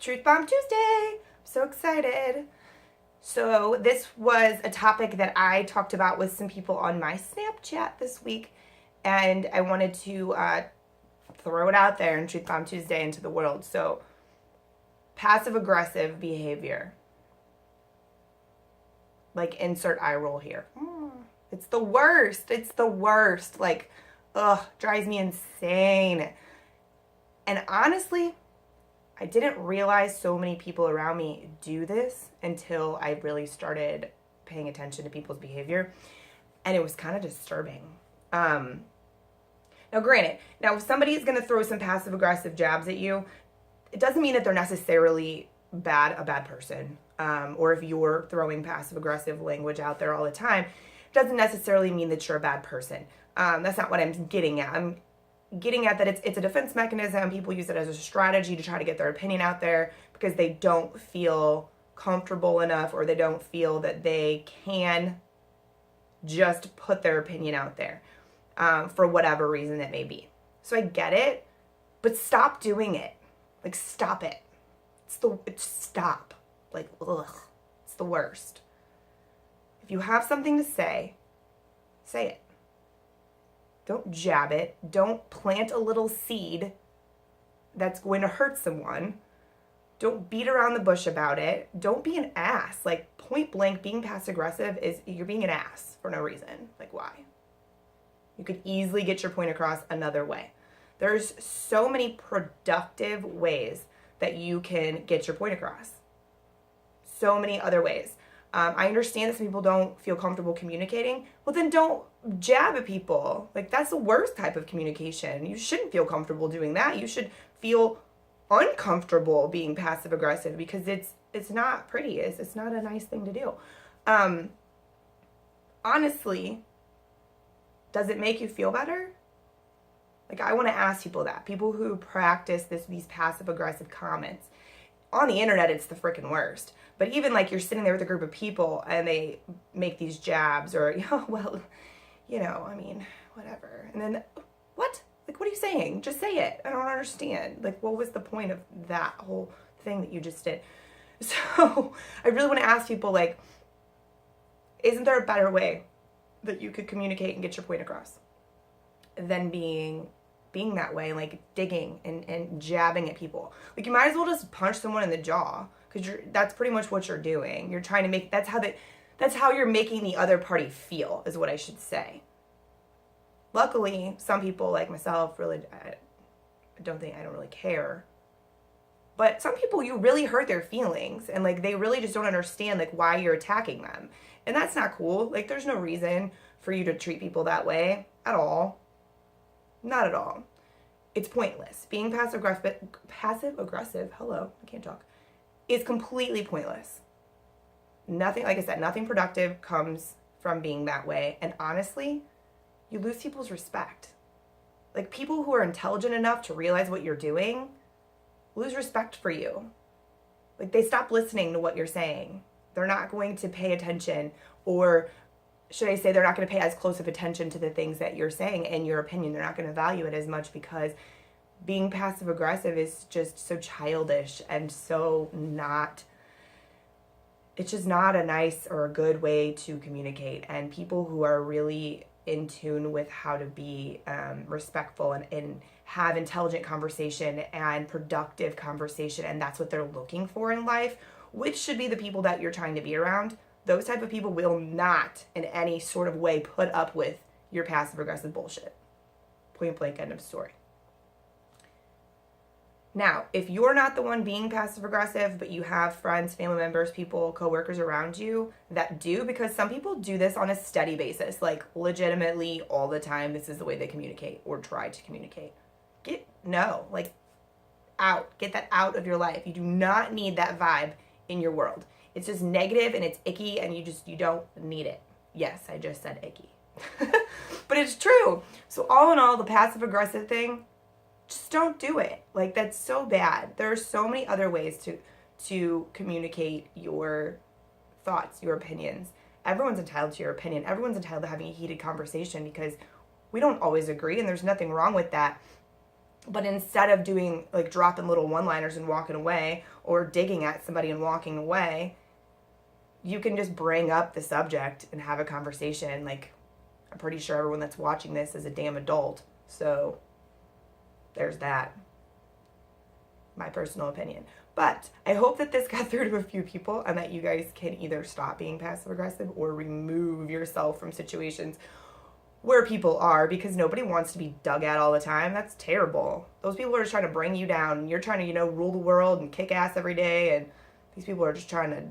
Truthbomb Tuesday. I'm so excited. So this was a topic that I talked about with some people on my Snapchat this week, and I wanted to throw it out there in Truthbomb Tuesday into the world. So passive-aggressive behavior. Like, insert eye roll here. It's the worst. It's the worst. Like, drives me insane. And honestly, I didn't realize so many people around me do this until I really started paying attention to people's behavior. And it was kind of disturbing. Now, granted, if somebody is going to throw some passive-aggressive jabs at you, it doesn't mean that they're necessarily a bad person. Or if you're throwing passive-aggressive language out there all the time, it doesn't necessarily mean that you're a bad person. That's not what I'm getting at. I'm getting at that it's a defense mechanism. People use it as a strategy to try to get their opinion out there because they don't feel comfortable enough, or they don't feel that they can just put their opinion out there for whatever reason it may be. So I get it, but stop doing it. Like, stop it. Stop. Like, ugh. It's the worst. If you have something to say it. Don't jab it. Don't plant a little seed that's going to hurt someone. Don't beat around the bush about it. Don't be an ass. Like, point blank, being passive aggressive is you're being an ass for no reason. Like, why? You could easily get your point across another way. There's so many productive ways that you can get your point across. So many other ways. I understand that some people don't feel comfortable communicating. Well, then don't jab at people. Like, that's the worst type of communication. You shouldn't feel comfortable doing that. You should feel uncomfortable being passive aggressive because it's not pretty. It's not a nice thing to do. Honestly, does it make you feel better? Like, I want to ask people that. People who practice these passive aggressive comments. On the internet, it's the freaking worst. But even like you're sitting there with a group of people and they make these jabs or, whatever. And then, what? Like, what are you saying? Just say it. I don't understand. Like, what was the point of that whole thing that you just did? So I really want to ask people, like, isn't there a better way that you could communicate and get your point across than being that way, like digging and jabbing at people? Like, you might as well just punch someone in the jaw, because that's pretty much what you're doing. You're trying to make, that's how you're making the other party feel, is what I should say. Luckily, some people like myself really, I don't really care. But some people, you really hurt their feelings, and like they really just don't understand like why you're attacking them. And that's not cool. Like, there's no reason for you to treat people that way at all. Not at all. It's pointless. Being passive aggressive, hello, I can't talk, is completely pointless. Nothing, like I said, nothing productive comes from being that way. And honestly, you lose people's respect. Like, people who are intelligent enough to realize what you're doing lose respect for you. Like, they stop listening to what you're saying. They're not going to pay attention, or should I say they're not going to pay as close of attention to the things that you're saying and your opinion. They're not going to value it as much, because being passive aggressive is just so childish and so it's just not a nice or a good way to communicate. And people who are really in tune with how to be respectful and have intelligent conversation and productive conversation, and that's what they're looking for in life, which should be the people that you're trying to be around, those type of people will not in any sort of way put up with your passive aggressive bullshit. Point blank, end of story. Now, if you're not the one being passive aggressive, but you have friends, family members, people, coworkers around you that do, because some people do this on a steady basis, like legitimately all the time, this is the way they communicate or try to communicate. Get that out of your life. You do not need that vibe in your world. It's just negative and it's icky, and you don't need it. Yes, I just said icky. But it's true. So all in all, the passive aggressive thing, just don't do it. Like, that's so bad. There are so many other ways to communicate your thoughts, your opinions. Everyone's entitled to your opinion. Everyone's entitled to having a heated conversation, because we don't always agree, and there's nothing wrong with that. But instead of doing, like, dropping little one-liners and walking away, or digging at somebody and walking away, you can just bring up the subject and have a conversation. Like, I'm pretty sure everyone that's watching this is a damn adult. So there's that. My personal opinion. But I hope that this got through to a few people and that you guys can either stop being passive aggressive or remove yourself from situations where people are, because nobody wants to be dug at all the time. That's terrible. Those people are just trying to bring you down, and you're trying to, you know, rule the world and kick ass every day, and these people are just trying to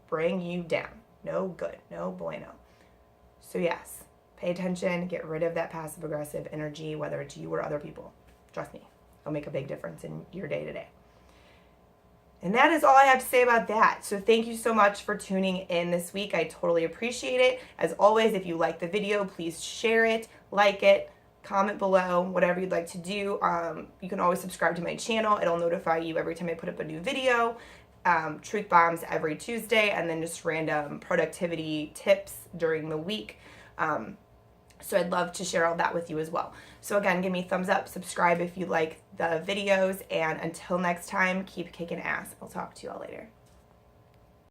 bring you down. No good. No bueno. So yes, pay attention, get rid of that passive aggressive energy, whether it's you or other people. Trust me, it'll make a big difference in your day to day. And that is all I have to say about that. So thank you so much for tuning in this week. I totally appreciate it. As always, if you like the video, please share it, like it, comment below, whatever you'd like to do. You can always subscribe to my channel. It'll notify you every time I put up a new video. Truth bombs every Tuesday, and then just random productivity tips during the week. So I'd love to share all that with you as well. So again, give me a thumbs up, subscribe if you like the videos, and until next time, keep kicking ass. I'll talk to you all later.